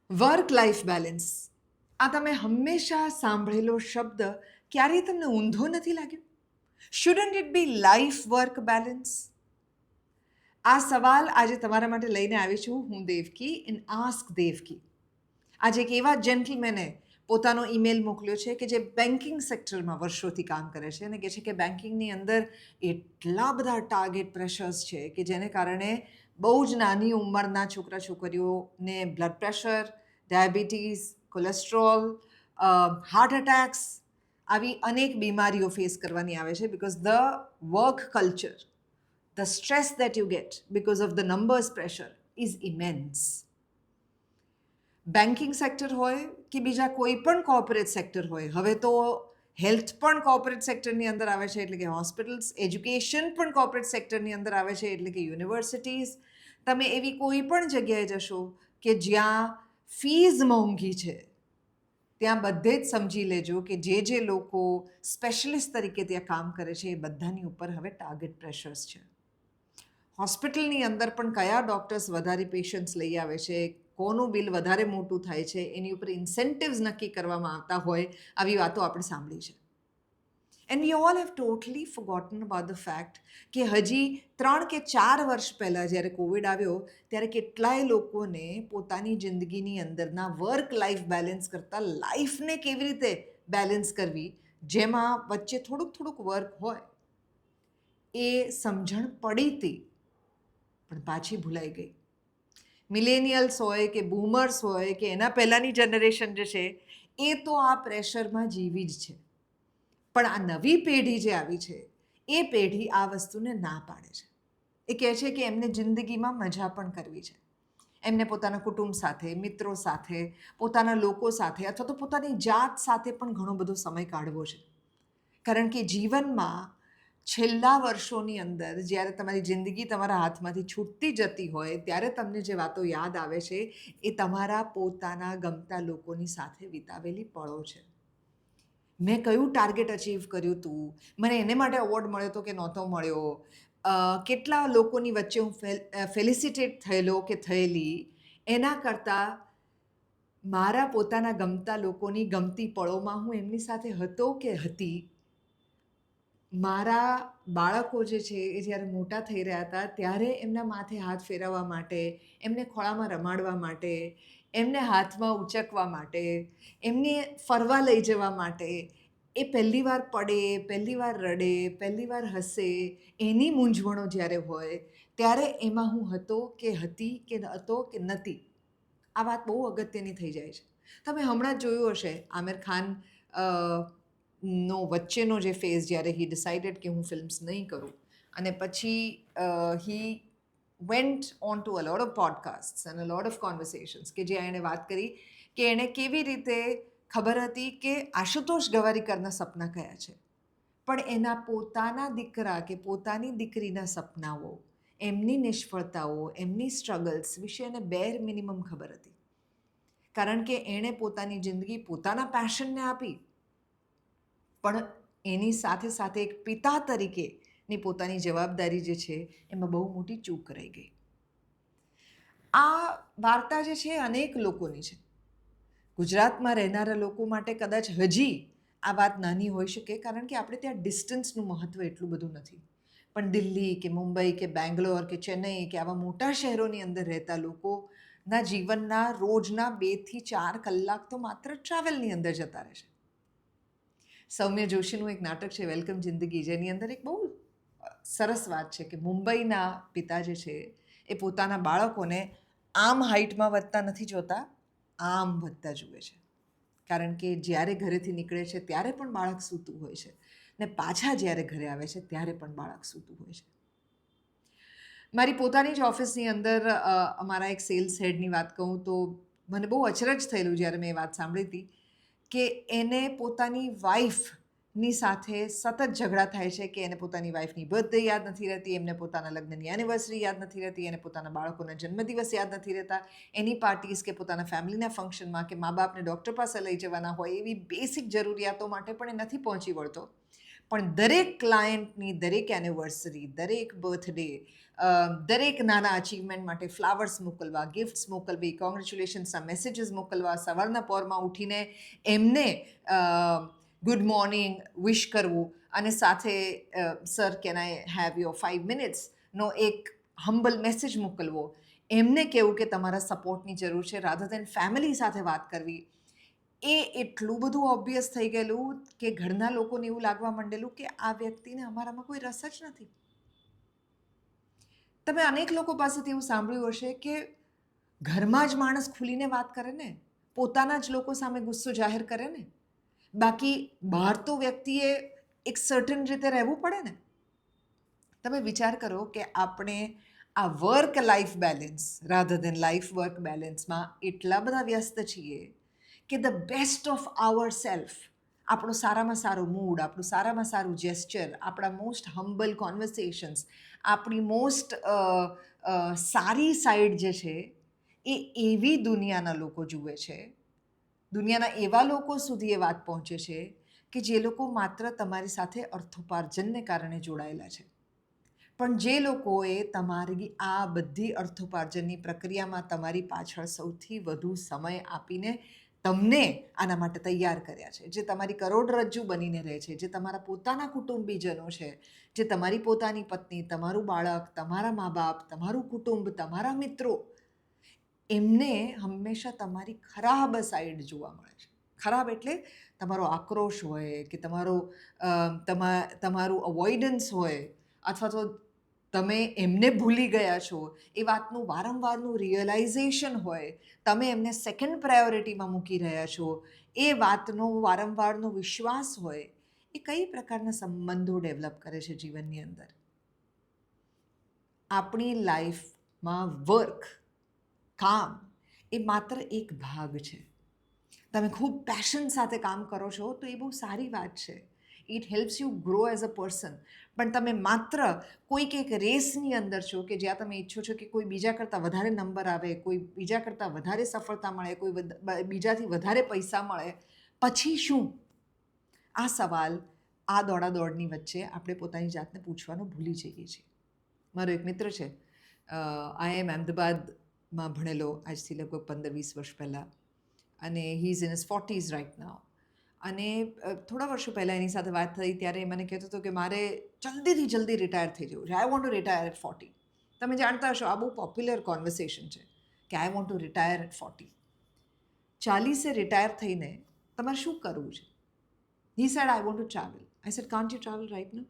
Work life balance, આ તમે હંમેશા સાંભળેલો શબ્દ ક્યારેય તમને ઊંધો નથી લાગ્યો? Shouldn't it be life work balance? આ સવાલ આજે તમારા માટે લઈને આવી છું હું, દેવકી, ઇન આસ્ક દેવકી. આજે એક એવા જેન્ટલમેને પોતાનો ઈમેલ મોકલ્યો છે કે જે બેન્કિંગ સેક્ટરમાં વર્ષોથી કામ કરે છે અને કહે છે કે બેન્કિંગની અંદર એટલા બધા ટાર્ગેટ પ્રેશર્સ છે કે જેને કારણે બહુ જ નાની ઉંમરના છોકરા છોકરીઓને blood pressure, diabetes, cholesterol, heart attacks આવી અનેક બીમારીઓ ફેસ કરવાની આવે છે because the work culture, the stress that you get because of the numbers pressure is immense. Banking sector હોય કે બીજા કોઈ પણ કોર્પોરેટ સેક્ટર હોય, હવે તો હેલ્થ પણ કોર્પોરેટ સેક્ટરની અંદર આવે છે એટલે કે હોસ્પિટલ્સ, એજ્યુકેશન પણ કોર્પોરેટ સેક્ટરની અંદર આવે છે એટલે કે યુનિવર્સિટીઝ. તમે એવી કોઈ પણ જગ્યાએ જશો કે જ્યાં ફીઝ મોંઘી છે, ત્યાં બધે જ સમજી લેજો કે જે લોકો સ્પેશિયલિસ્ટ તરીકે ત્યાં કામ કરે છે એ બધાની ઉપર હવે ટાર્ગેટ પ્રેશર્સ છે. હોસ્પિટલની અંદર પણ કયા ડૉક્ટર્સ વધારે પેશન્ટ્સ લઈ આવે છે, કોનું બિલ વધારે મોટું થાય છે, એની ઉપર ઇન્સેન્ટિવ્સ નક્કી કરવામાં આવતા હોય, આવી વાતો આપણે સાંભળી છે. And we all have totally forgotten about the fact કે હજી 3 કે 4 વર્ષ પહેલાં જ્યારે કોવિડ આવ્યો ત્યારે કેટલાય લોકોને પોતાની જિંદગીની અંદરના વર્ક લાઈફ બેલેન્સ કરતાં લાઈફને કેવી રીતે બેલેન્સ કરવી, જેમાં વચ્ચે થોડુંક વર્ક હોય, એ સમજણ પડી હતી પણ પાછી ભૂલાઈ ગઈ. મિલેનિયલ્સ હોય કે બૂમર્સ હોય કે એના પહેલાંની જનરેશન જે છે એ તો આ પ્રેશરમાં જીવી જ છે, પણ આ નવી પેઢી જે આવી છે એ પેઢી આ વસ્તુને ના પાડે છે. એ કહે છે કે એમને જિંદગીમાં મજા પણ કરવી છે, એમને પોતાના કુટુંબ સાથે, મિત્રો સાથે, પોતાના લોકો સાથે અથવા તો પોતાની જાત સાથે પણ ઘણો બધો સમય કાઢવો છે. કારણ કે જીવનમાં છેલ્લા વર્ષોની અંદર જ્યારે તમારી જિંદગી તમારા હાથમાંથી છૂટતી જતી હોય ત્યારે તમને જે વાતો યાદ આવે છે એ તમારા પોતાના ગમતા લોકોની સાથે વિતાવેલી પળો છે. મેં કયું ટાર્ગેટ અચીવ કર્યું હતું, મને એને માટે એવોર્ડ મળ્યો હતો કે નહોતો મળ્યો, કેટલા લોકોની વચ્ચે હું ફેલિસિટેટ થયેલો કે થયેલી, એના કરતાં મારા પોતાના ગમતા લોકોની ગમતી પળોમાં હું એમની સાથે હતો કે હતી. મારા બાળકો જે છે એ જ્યારે મોટા થઈ રહ્યા હતા ત્યારે એમના માથે હાથ ફેરવવા માટે, એમને ખોળામાં રમાડવા માટે, એમને હાથમાં ઉચકવા માટે, એમને ફરવા લઈ જવા માટે, એ પહેલી વાર પડે, પહેલી વાર રડે, પહેલી વાર હસે, એની મૂંઝવણો જ્યારે હોય ત્યારે એમાં હું હતો કે હતી કે હતો કે નથી, આ વાત બહુ અગત્યની થઈ જાય છે. તમે હમણાં જ જોયું હશે આમિર ખાન નો વચ્ચેનો જે ફેઝ જ્યારે હી ડિસાઇડેડ કે હું ફિલ્મ્સ નહીં કરું અને પછી he went on to a lot of podcast and a lot of conversations કે જ્યાં એણે વાત કરી કે એણે કેવી રીતે ખબર હતી કે આશુતોષ ગવારીકરના સપના કયા છે, પણ એના પોતાના દીકરા કે પોતાની દીકરીના સપનાઓ, એમની નિષ્ફળતાઓ, એમની સ્ટ્રગલ્સ વિશે એને બેર મિનિમમ ખબર હતી. કારણ કે એણે પોતાની જિંદગી પોતાના પેશનને આપી, પણ એની સાથે સાથે એક પિતા તરીકેની પોતાની જવાબદારી જે છે એમાં બહુ મોટી ચૂક રહી ગઈ. આ વાર્તા જે છે અનેક લોકોની છે. ગુજરાતમાં રહેનારા લોકો માટે કદાચ હજી આ વાત નાની હોઈ શકે કારણ કે આપણે ત્યાં ડિસ્ટન્સનું મહત્ત્વ એટલું બધું નથી, પણ દિલ્હી કે મુંબઈ કે બેંગ્લોર કે ચેન્નઈ કે આવા મોટા શહેરોની અંદર રહેતા લોકોના જીવનના રોજના 2 થી 4 કલાક તો માત્ર ટ્રાવેલની અંદર જતા રહે છે. સૌમ્ય જોશીનું એક નાટક છે વેલકમ જિંદગી, જેની અંદર એક બહુ સરસ વાત છે કે મુંબઈના પિતા જે છે એ પોતાના બાળકોને આમ હાઇટમાં વધતા નથી જોતા, આમ વધતા જુએ છે. કારણ કે જ્યારે ઘરેથી નીકળે છે ત્યારે પણ બાળક સૂતું હોય છે ને પાછા જ્યારે ઘરે આવે છે ત્યારે પણ બાળક સૂતું હોય છે. મારી પોતાની જ ઓફિસની અંદર અમારા એક સેલ્સ હેડની વાત કહું તો મને બહુ અચરજ થયેલું જ્યારે મેં એ વાત સાંભળી હતી કે એને પોતાની વાઈફની સાથે સતત ઝઘડા થાય છે કે એને પોતાની વાઈફની બર્થડે યાદ નથી રહેતી, એમને પોતાના લગ્નની એનિવર્સરી યાદ નથી રહેતી, એને પોતાના બાળકોના જન્મદિવસ યાદ નથી રહેતા, એની પાર્ટીઝ કે પોતાના ફેમિલીના ફંક્શનમાં કે મા બાપને ડૉક્ટર પાસે લઈ જવાના હોય એવી બેસિક જરૂરિયાતો માટે પણ એ નથી પહોંચી વળતો. પણ દરેક ક્લાયન્ટની દરેક એનિવર્સરી, દરેક બર્થડે, દરેક નાના અચીવમેન્ટ માટે ફ્લાવર્સ મોકલવા, ગિફ્ટ્સ મોકલવી, કોંગ્રેચ્યુલેશન્સના મેસેજીસ મોકલવા, સવારના પોરમાં ઉઠીને એમને ગુડ મોર્નિંગ વિશ કરવું અને સાથે sir can I have your 5 મિનિટ્સનો એક હમ્બલ મેસેજ મોકલવો, એમને કહેવું કે તમારા સપોર્ટની જરૂર છે, રાધર દેન ફેમિલી સાથે વાત કરવી, એ એટલું બધું ઓબ્વિયસ થઈ ગયેલું કે ઘરના લોકોને એવું લાગવા માંડેલું કે આ વ્યક્તિને અમારામાં કોઈ રસ જ નથી. તમે અનેક લોકો પાસેથી એવું સાંભળ્યું હશે કે ઘરમાં જ માણસ ખુલીને વાત કરે ને, પોતાના જ લોકો સામે ગુસ્સો જાહેર કરે ને, બાકી બહાર તો વ્યક્તિએ એક સર્ટન રીતે રહેવું પડે ને. તમે વિચાર કરો કે આપણે આ work life balance rather than life work બેલેન્સમાં એટલા બધા વ્યસ્ત છીએ કે the best of our self, આપણો સારામાં સારો મૂડ, આપણું સારામાં સારું જેસ્ચર, આપણા મોસ્ટ હમ્બલ કોન્વર્સેશન્સ, આપણી મોસ્ટ સારી સાઈડ જે છે એ એવી દુનિયાના લોકો જુએ છે, દુનિયાના એવા લોકો સુધી એ વાત પહોંચે છે કે જે લોકો માત્ર તમારી સાથે અર્થોપાર્જનને કારણે જોડાયેલા છે. પણ જે લોકોએ તમારી આ બધી અર્થોપાર્જનની પ્રક્રિયામાં તમારી પાછળ સૌથી વધુ સમય આપીને તમને આના માટે તૈયાર કર્યા છે, જે તમારી કરોડરજ્જુ બનીને રહે છે, જે તમારા પોતાના કુટુંબીજનો છે, જે તમારી પોતાની પત્ની, તમારું બાળક, તમારા મા બાપ, તમારું કુટુંબ, તમારા મિત્રો, એમને હંમેશા તમારી ખરાબ સાઈડ જોવા મળે છે. ખરાબ એટલે તમારો આક્રોશ હોય કે તમારું અવોઇડન્સ હોય, અથવા તો તમે એમને ભૂલી ગયા છો એ વાતનું વારંવારનું રિયલાઇઝેશન હોય, તમે એમને સેકન્ડ પ્રાયોરિટીમાં મૂકી રહ્યા છો એ વાતનો વારંવારનો વિશ્વાસ હોય, એ કઈ પ્રકારના સંબંધો ડેવલપ કરે છે જીવનની અંદર. આપણી લાઈફમાં વર્ક, કામ એ માત્ર એક ભાગ છે. તમે ખૂબ પેશન સાથે કામ કરો છો તો એ બહુ સારી વાત છે, it helps you grow as a person. પણ તમે માત્ર કોઈક એક રેસની અંદર છો કે જ્યાં તમે ઈચ્છો છો કે કોઈ બીજા કરતાં વધારે નંબર આવે, કોઈ બીજા કરતાં વધારે સફળતા મળે, કોઈ બીજાથી વધારે પૈસા મળે, પછી શું? આ સવાલ આ દોડાદોડની વચ્ચે આપણે પોતાની જાતને પૂછવાનું ભૂલી જઈએ છીએ. મારો એક મિત્ર છે, IIM અમદાવાદમાં ભણેલો આજથી લગભગ 15-20 વર્ષ પહેલાં, અને he is in his 40s right now. અને થોડા વર્ષો પહેલાં એની સાથે વાત થઈ ત્યારે મને કહેતો હતો કે મારે જલ્દીથી જલ્દી રિટાયર થઈ જવું છે, I want to retire at 40. તમે જાણતા હશો આ બહુ પોપ્યુલર કોન્વર્સેશન છે કે I want to retire at 40. 40એ રિટાયર થઈને તમારે શું કરવું છે? He said I want to travel. I said can't you travel right now?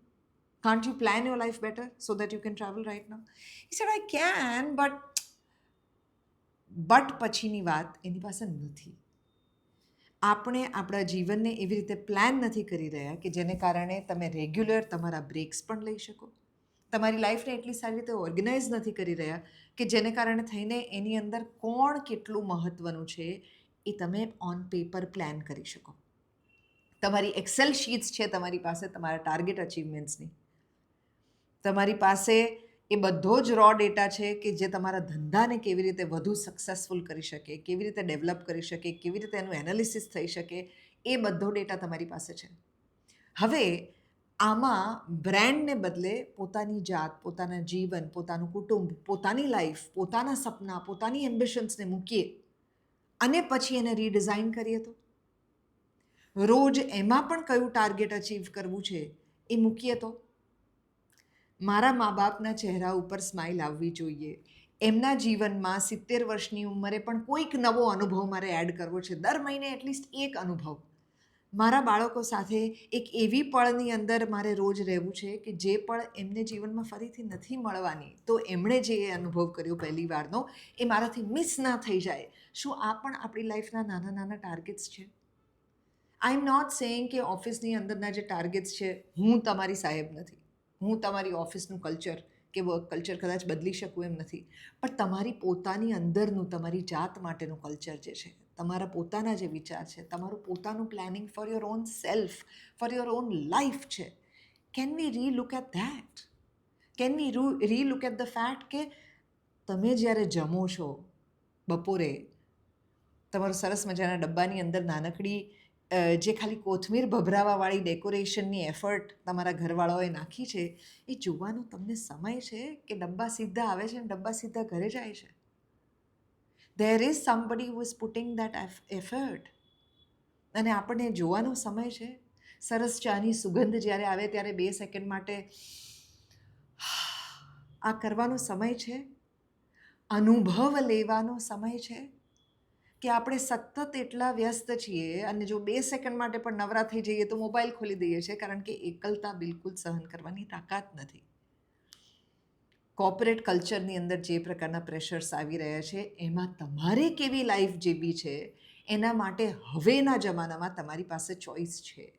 Can't you plan your life better so that you can travel right now? He said, I can, but પછીની વાત એની પાસે નથી. આપણે આપણા જીવનને એવી રીતે plan નથી કરી રહ્યા કે જેને કારણે તમે રેગ્યુલર તમારા બ્રેક્સ પણ લઈ શકો. તમારી લાઈફને એટલી સારી રીતે ઓર્ગેનાઇઝ નથી કરી રહ્યા કે જેને કારણે થઈને એની અંદર કોણ કેટલું મહત્ત્વનું છે એ તમે ઓન પેપર પ્લાન કરી શકો. તમારી એક્સેલ શીટ્સ છે તમારી પાસે તમારા ટાર્ગેટ અચીવમેન્ટ્સની. તમારી પાસે એ બધો જ રો ડેટા છે કે જે તમારા ધંધાને કેવી રીતે વધુ સક્સેસફુલ કરી શકે, કેવી રીતે ડેવલપ કરી શકે, કેવી રીતે એનું એનાલિસિસ થઈ શકે, એ બધો ડેટા તમારી પાસે છે. હવે આમાં બ્રાન્ડને બદલે પોતાની જાત, પોતાના જીવન, પોતાનું કુટુંબ, પોતાની લાઈફ, પોતાના સપના, પોતાની એમ્બિશન્સને મૂકીએ અને પછી એને રીડિઝાઇન કરીએ તો રોજ એમાં પણ કયું ટાર્ગેટ અચીવ કરવું છે એ મૂકીએ તો મારા મા બાપના ચહેરા ઉપર સ્માઇલ આવવી જોઈએ. એમના જીવનમાં 70 વર્ષની ઉંમરે પણ કોઈક નવો અનુભવ મારે એડ કરવો છે, દર મહિને એટલીસ્ટ એક અનુભવ. મારા બાળકો સાથે એક એવી પળની અંદર મારે રોજ રહેવું છે કે જે પળ એમને જીવનમાં ફરીથી નથી મળવાની, તો એમણે જે અનુભવ કર્યો પહેલી વારનો એ મારાથી મિસ ના થઈ જાય. શું આ પણ આપણી લાઈફના નાના નાના ટાર્ગેટ્સ છે? આઈ એમ નોટ સેઇંગ કે ઓફિસની અંદરના જે ટાર્ગેટ્સ છે, હું તમારી સાહેબ નથી, હું તમારી ઓફિસનું કલ્ચર કે વર્ક કલ્ચર કદાચ બદલી શકું એમ નથી, પણ તમારી પોતાની અંદરનું તમારી જાત માટેનું કલ્ચર જે છે, તમારા પોતાના જે વિચાર છે, તમારું પોતાનું planning for your own self, for your own life છે, can we relook at that? Can we relook at the fact કે તમે જ્યારે જમો છો બપોરે, તમારું સરસ મજાના ડબ્બાની અંદર નાનકડી જે ખાલી કોથમીર ભભરાવાવાળી ડેકોરેશનની એફર્ટ તમારા ઘરવાળાઓએ નાખી છે એ જોવાનો તમને સમય છે કે ડબ્બા સીધા આવે છે અને ડબ્બા સીધા ઘરે જાય છે? There is somebody who is putting that effort. અને આપણને જોવાનો સમય છે? સરસ ચાની સુગંધ જ્યારે આવે ત્યારે 2 સેકન્ડ માટે આ કરવાનો સમય છે? અનુભવ લેવાનો સમય છે? કે આપણે સતત એટલા વ્યસ્ત છીએ અને જો 2 સેકન્ડ માટે પણ નવરા થઈ જઈએ તો મોબાઈલ ખોલી દઈએ છીએ, કારણ કે એકલતા બિલકુલ સહન કરવાની તાકાત નથી. કોર્પોરેટ કલ્ચરની અંદર જે પ્રકારના પ્રેશર્સ આવી રહ્યા છે એમાં તમારે કેવી લાઈફ જીવવી છે એના માટે હવેના જમાનામાં તમારી પાસે ચોઈસ છે.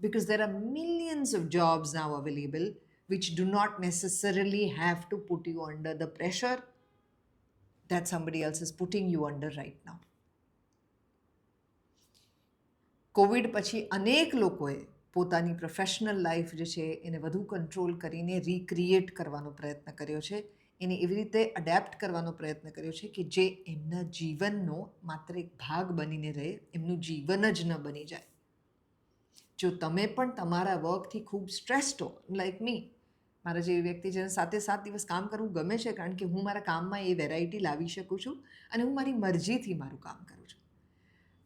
Because there are millions of jobs now available which do not necessarily have to put you under the pressure that somebody else is putting you under right now. Covid પછી અનેક લોકોએ પોતાની પ્રોફેશનલ લાઈફ જે છે એને વધુ control કરીને recreate કરવાનો પ્રયત્ન કર્યો છે, એને એવી રીતે અડેપ્ટ કરવાનો પ્રયત્ન કર્યો છે કે જે એમના જીવનનો માત્ર એક ભાગ બનીને રહે, એમનું જીવન જ ન બની જાય. જો તમે પણ તમારા વર્કથી ખૂબ સ્ટ્રેસ્ડ હો, લાઈક મી, મારા જેવી વ્યક્તિ જેને 7 દિવસ કામ કરવું ગમે છે, કારણ કે હું મારા કામમાં એ વેરાયટી લાવી શકું છું અને હું મારી મરજીથી મારું કામ કરું છું.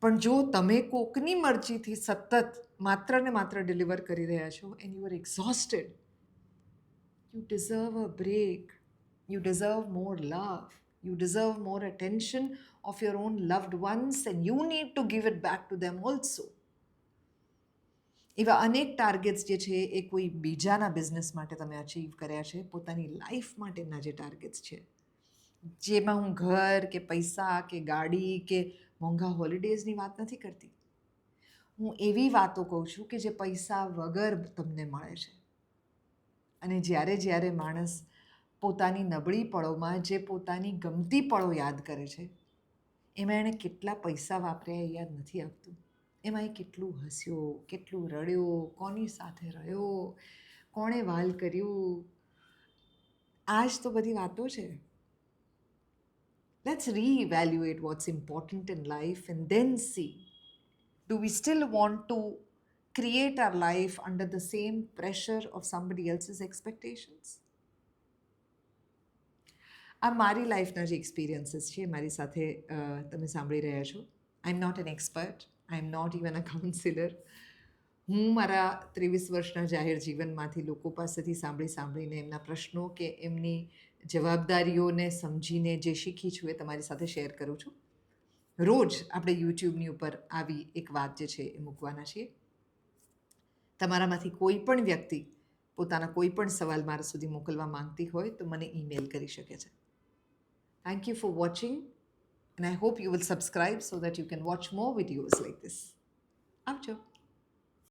પણ જો તમે કોકની મરજીથી સતત માત્ર ને માત્ર ડિલિવર કરી રહ્યા છો and you are exhausted, you deserve a break, you deserve more love, you deserve more attention of your own loved ones and you need to give it back to them also. એવા અનેક targets જે છે એ કોઈ બીજાના business માટે તમે achieve કર્યા છે, પોતાની લાઈફ માટેના જે ટાર્ગેટ્સ છે, જેમાં હું ઘર કે પૈસા કે ગાડી કે મોંઘા હોલિડેઝની વાત નથી કરતી. હું એવી વાતો કહું છું કે જે પૈસા વગર તમને મળે છે. અને જ્યારે જ્યારે માણસ પોતાની નબળી પળોમાં જે પોતાની ગમતી પળો યાદ કરે છે એમાં એણે કેટલા પૈસા વાપર્યા એ યાદ નથી આવતું. એમાં એ કેટલું હસ્યો, કેટલું રડ્યો, કોની સાથે રહ્યો, કોણે વાલ કર્યું, આ જ તો બધી વાતો છે. Let's reevaluate what's important in life and then see, do we still want to create our life under the same pressure of somebody else's expectations? આ મારી લાઈફના જે એક્સપિરિયન્સીસ છે મારી સાથે તમે સાંભળી રહ્યા છો. I am not an expert, I am not even a counsellor. હું મારા 23 વર્ષના જાહેર જીવનમાંથી લોકો પાસેથી સાંભળીને એમના પ્રશ્નો કે એમની જવાબદારીઓને સમજીને જે શીખી છું એ તમારી સાથે શેર કરું છું. રોજ આપણે યુટ્યુબની ઉપર આવી એક વાત જે છે એ મૂકવાના છીએ. તમારામાંથી કોઈ પણ વ્યક્તિ પોતાના કોઈ પણ સવાલ મારા સુધી મોકલવા માંગતી હોય તો મને ઈમેલ કરી શકે છે. Thank you for watching, and I hope you will subscribe so that you can watch more videos like this. આવજો.